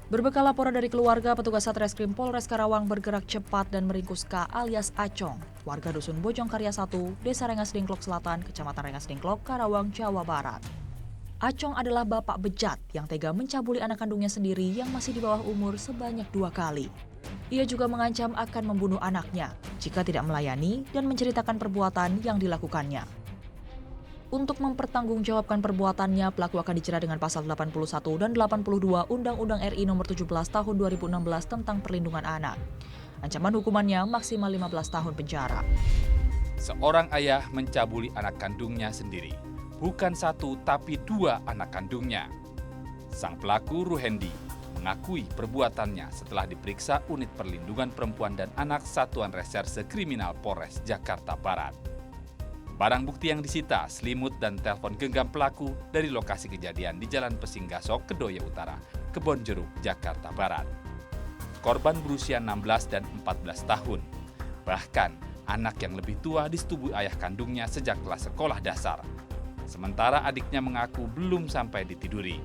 Berbekal laporan dari keluarga, petugas Satreskrim Polres Karawang bergerak cepat dan meringkus K alias Acong, warga Dusun Bojong Karya 1, Desa Rengas Dengklok Selatan, Kecamatan Rengas Dengklok, Karawang, Jawa Barat. Acong adalah bapak bejat yang tega mencabuli anak kandungnya sendiri yang masih di bawah umur sebanyak 2 kali. Ia juga mengancam akan membunuh anaknya jika tidak melayani dan menceritakan perbuatan yang dilakukannya. Untuk mempertanggungjawabkan perbuatannya, pelaku akan dijerat dengan pasal 81 dan 82 Undang-Undang RI Nomor 17 Tahun 2016 tentang Perlindungan Anak. Ancaman hukumannya maksimal 15 tahun penjara. Seorang ayah mencabuli anak kandungnya sendiri. Bukan satu, tapi dua anak kandungnya. Sang pelaku Ruhendi mengakui perbuatannya setelah diperiksa Unit Perlindungan Perempuan dan Anak Satuan Reserse Kriminal Polres Jakarta Barat. Barang bukti yang disita, selimut dan telepon genggam pelaku dari lokasi kejadian di Jalan Pesinggasok, Kedoya Utara, Kebonjeruk, Jakarta Barat. Korban berusia 16 dan 14 tahun. Bahkan, anak yang lebih tua disetubui ayah kandungnya sejak kelas sekolah dasar. Sementara adiknya mengaku belum sampai ditiduri.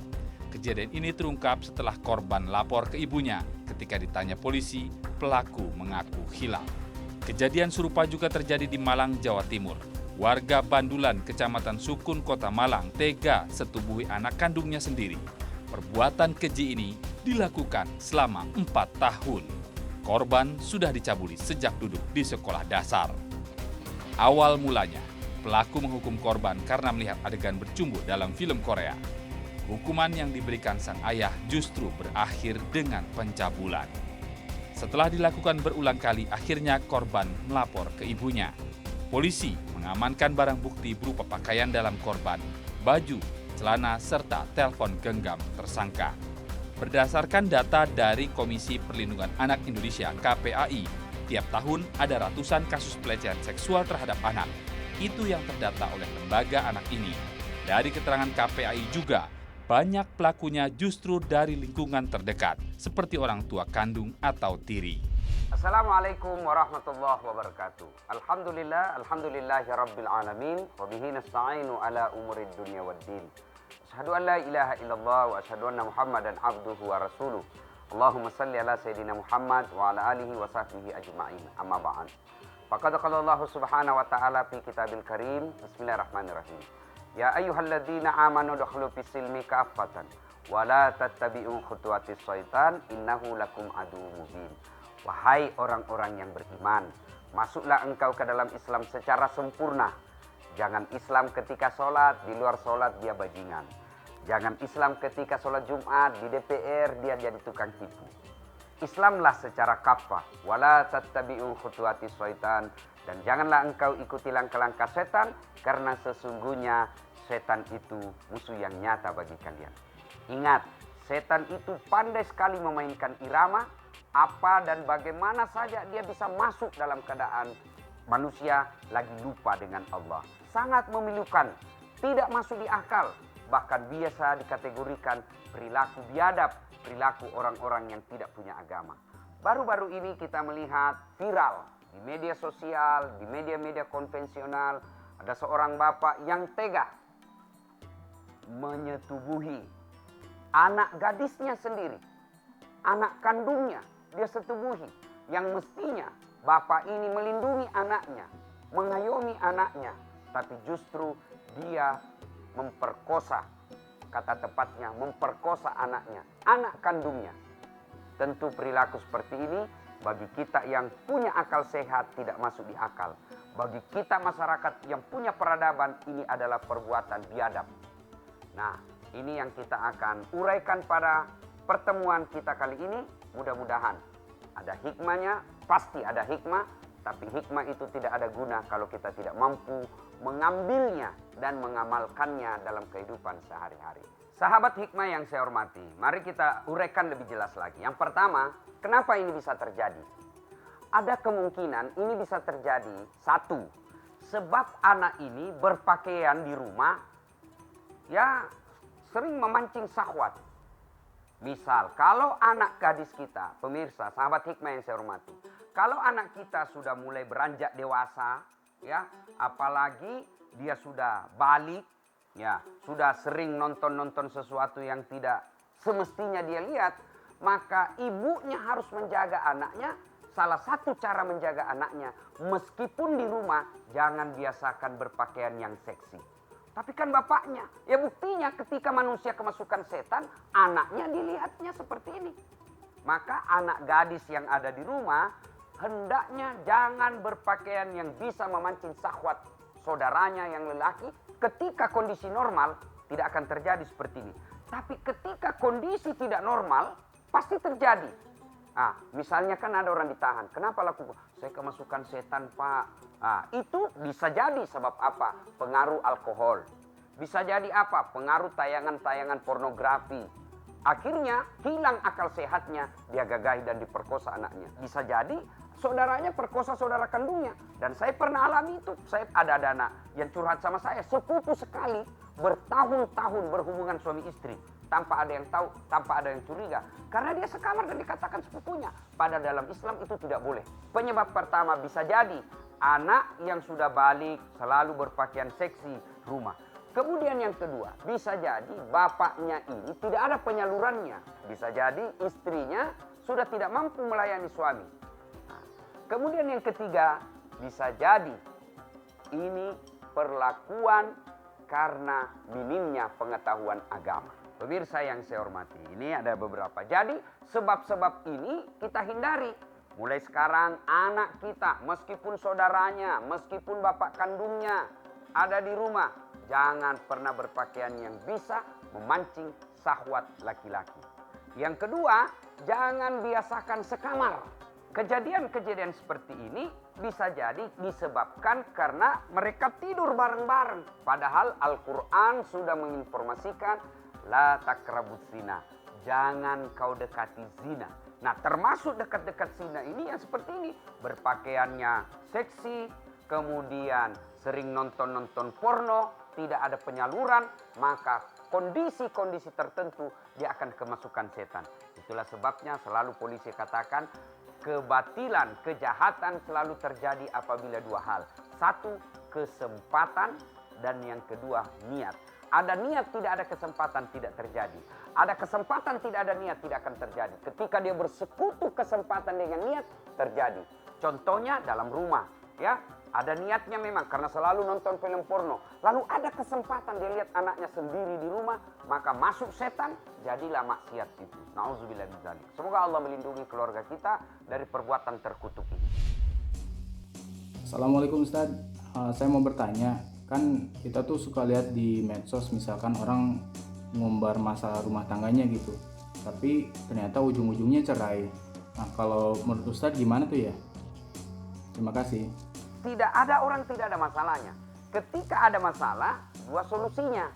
Kejadian ini terungkap setelah korban lapor ke ibunya. Ketika ditanya polisi, pelaku mengaku hilang. Kejadian serupa juga terjadi di Malang, Jawa Timur. Warga Bandulan, Kecamatan Sukun, Kota Malang, tega setubuhi anak kandungnya sendiri. Perbuatan keji ini dilakukan selama 4 tahun. Korban sudah dicabuli sejak duduk di sekolah dasar. Awal mulanya, pelaku menghukum korban karena melihat adegan bercumbu dalam film Korea. Hukuman yang diberikan sang ayah justru berakhir dengan pencabulan. Setelah dilakukan berulang kali, akhirnya korban melapor ke ibunya. Polisi mengamankan barang bukti berupa pakaian dalam korban, baju, celana, serta telepon genggam tersangka. Berdasarkan data dari Komisi Perlindungan Anak Indonesia (KPAI), tiap tahun ada ratusan kasus pelecehan seksual terhadap anak. Itu yang terdata oleh lembaga anak ini. Dari keterangan KPAI juga, banyak pelakunya justru dari lingkungan terdekat, seperti orang tua kandung atau tiri. Assalamualaikum warahmatullahi wabarakatuh. Alhamdulillahi rabbil alamin. Wabihi nasta'inu ala umurid dunya waddin. Asyhadu an la ilaha illallah wa asyhadu anna Muhammadan abduhu wa rasuluh. Allahumma salli ala Sayyidina Muhammad wa ala alihi wa sahbihi ajma'in. Amma ba'an. Faqad qala Allah subhanahu wa ta'ala fi kitabil karim. Bismillahirrahmanirrahim. Ya ayyuhalladzina amanu dukhulu fis silmi kaffatan wa la tattabi'u khutuwatis syaitan innahu lakum aduwwun mubin. Wahai orang-orang yang beriman, masuklah engkau ke dalam Islam secara sempurna. Jangan Islam ketika sholat, di luar sholat dia bajingan. Jangan Islam ketika sholat Jumat, di DPR dia jadi tukang tipu. Islamlah secara kafah, wala tattabi'u khutuwatis syaitan, dan janganlah engkau ikuti langkah-langkah setan, karena sesungguhnya setan itu musuh yang nyata bagi kalian. Ingat, setan itu pandai sekali memainkan irama, apa dan bagaimana saja dia bisa masuk dalam keadaan manusia lagi lupa dengan Allah. Sangat memilukan, tidak masuk di akal, bahkan biasa dikategorikan perilaku biadab, perilaku orang-orang yang tidak punya agama. Baru-baru ini kita melihat viral di media sosial, di media-media konvensional, ada seorang bapak yang tega menyetubuhi anak gadisnya sendiri, anak kandungnya. Dia setubuhi, yang mestinya bapak ini melindungi anaknya, mengayomi anaknya, tapi justru dia memperkosa, kata tepatnya memperkosa anaknya, anak kandungnya. Tentu perilaku seperti ini bagi kita yang punya akal sehat tidak masuk di akal. Bagi kita masyarakat yang punya peradaban, ini adalah perbuatan biadab. Nah, ini yang kita akan uraikan pada pertemuan kita kali ini. Mudah-mudahan ada hikmahnya, pasti ada hikmah, tapi hikmah itu tidak ada guna kalau kita tidak mampu mengambilnya dan mengamalkannya dalam kehidupan sehari-hari. Sahabat hikmah yang saya hormati, mari kita uraikan lebih jelas lagi. Yang pertama, kenapa ini bisa terjadi? Ada kemungkinan ini bisa terjadi, satu, sebab anak ini berpakaian di rumah, ya sering memancing syahwat. Misal, kalau anak gadis kita, pemirsa, sahabat hikmah yang saya hormati, kalau anak kita sudah mulai beranjak dewasa, ya, apalagi dia sudah balik, ya, sudah sering nonton-nonton sesuatu yang tidak semestinya dia lihat, maka ibunya harus menjaga anaknya. Salah satu cara menjaga anaknya, meskipun di rumah, jangan biasakan berpakaian yang seksi. Tapi kan bapaknya, ya buktinya ketika manusia kemasukan setan, anaknya dilihatnya seperti ini. Maka anak gadis yang ada di rumah, hendaknya jangan berpakaian yang bisa memancing syahwat saudaranya yang lelaki. Ketika kondisi normal, tidak akan terjadi seperti ini. Tapi ketika kondisi tidak normal, pasti terjadi. Misalnya kan ada orang ditahan. Kenapa lakukan? Saya kemasukan setan, Pak. Itu bisa jadi sebab apa? Pengaruh alkohol. Bisa jadi apa? Pengaruh tayangan-tayangan pornografi. Akhirnya hilang akal sehatnya, dia gagahi dan diperkosa anaknya. Bisa jadi saudaranya perkosa saudara kandungnya. Dan saya pernah alami itu. Saya ada anak yang curhat sama saya, sepupu sekali, bertahun-tahun berhubungan suami istri. Tanpa ada yang tahu, tanpa ada yang curiga. Karena dia sekamar dan dikatakan sepupunya. Pada dalam Islam itu tidak boleh. Penyebab pertama bisa jadi anak yang sudah balik selalu berpakaian seksi rumah. Kemudian yang kedua, bisa jadi bapaknya ini tidak ada penyalurannya. Bisa jadi istrinya sudah tidak mampu melayani suami. Kemudian yang ketiga, bisa jadi ini perlakuan karena minimnya pengetahuan agama. Pemirsa yang saya hormati, ini ada beberapa. Jadi sebab-sebab ini kita hindari. Mulai sekarang anak kita, meskipun saudaranya, meskipun bapak kandungnya ada di rumah, jangan pernah berpakaian yang bisa memancing syahwat laki-laki. Yang kedua, jangan biasakan sekamar. Kejadian-kejadian seperti ini bisa jadi disebabkan karena mereka tidur bareng-bareng. Padahal Al-Quran sudah menginformasikan, la takrabus zina, jangan kau dekati zina. Nah, termasuk dekat-dekat zina ini yang seperti ini, berpakaiannya seksi, kemudian sering nonton-nonton porno, tidak ada penyaluran, maka kondisi-kondisi tertentu dia akan kemasukan setan. Itulah sebabnya selalu polisi katakan kebatilan, kejahatan selalu terjadi apabila dua hal. Satu, kesempatan, dan yang kedua, niat. Ada niat, tidak ada kesempatan, tidak terjadi. Ada kesempatan, tidak ada niat, tidak akan terjadi. Ketika dia bersekutu kesempatan dengan niat, terjadi. Contohnya dalam rumah, ya. Ada niatnya memang karena selalu nonton film porno. Lalu ada kesempatan dia lihat anaknya sendiri di rumah, maka masuk setan, jadilah maksiat itu. Nauzubillah min dzalik. Semoga Allah melindungi keluarga kita dari perbuatan terkutuk ini. Assalamualaikum Ustaz. Saya mau bertanya, kan kita tuh suka lihat di medsos misalkan orang ngumbar masalah rumah tangganya gitu. Tapi ternyata ujung-ujungnya cerai. Nah, kalau menurut Ustaz gimana tuh ya? Terima kasih. Tidak ada orang tidak ada masalahnya. Ketika ada masalah, dua solusinya.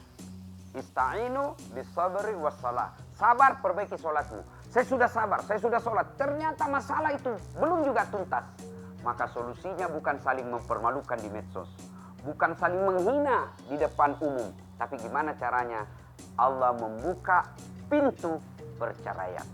Ista'inu bisabri wassalah. Sabar, perbaiki sholatmu. Saya sudah sabar, saya sudah sholat. Ternyata masalah itu belum juga tuntas. Maka solusinya bukan saling mempermalukan di medsos. Bukan saling menghina di depan umum. Tapi gimana caranya? Allah membuka pintu perceraian.